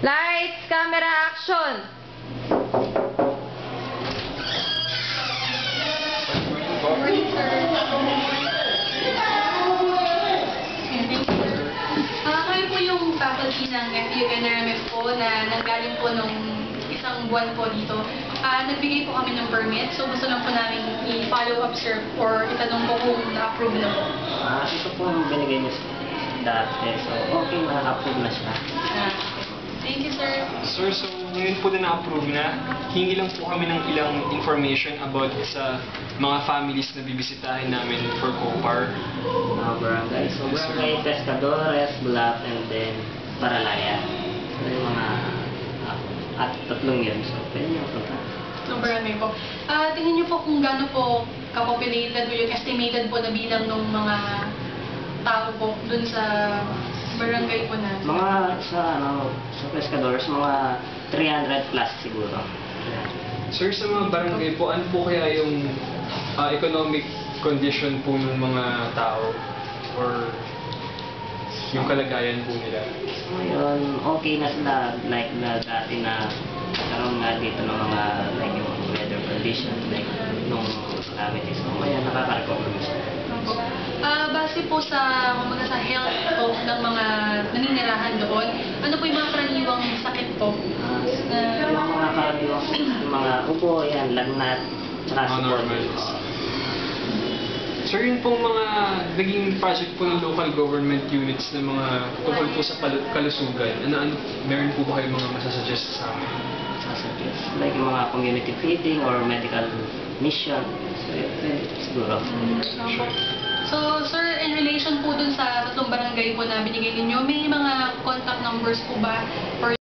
Lights, camera, action! Morning, sir. Kami po yung faculty ng FUNRMF po na nanggaling po nung isang buwan po dito. Nagbigay po kami ng permit, so gusto lang po namin i-follow up, sir, or itanong po kung na-approve na po. Ito po ang binigay niyo dati, so okay, na-approve na siya. Thank you, sir. Sir, so ngayon po na na-approve na, hingi lang po kami ng ilang information about sa mga families na bibisitahin namin for COPAR. Barangay. So barangay Pescadores, Bluff, and then Paralaya. So yung mga at tatlong yun. So pwede niyo punta. No, barangay po. Tingnan niyo po kung gaano po ka-populated o yung estimated po na bilang ng mga tao po dun sa barangay po natin. Mga sa Pescadores, mga 300 plus siguro. Sir, sa mga barangay po, ano po kaya yung economic condition po ng mga tao or yung kalagayan po nila? Ngayon, okay na sila, like na dati na karoon nga dito ng mga like yung weather conditions, like nung calamities. So ngayon, nakaka-recover na sila. Base po sa sa health po ng mga naninirahan doon, ano po yung mga karaniwang sakit po? Yung mga karaniwang, yung mga ubo, yan, lagnat, tsaka Mga sipon. normals. Sir, yun pong mga naging project po ng local government units na mga tungkol po sa kalusugan. Ano, meron po ba kayong mga masasuggest sa amin? Like yung mga community feeding or medical mission. So yun, siguro. So, sir, in relation po dun sa tatlong barangay po na binigay ninyo, may mga contact numbers po ba or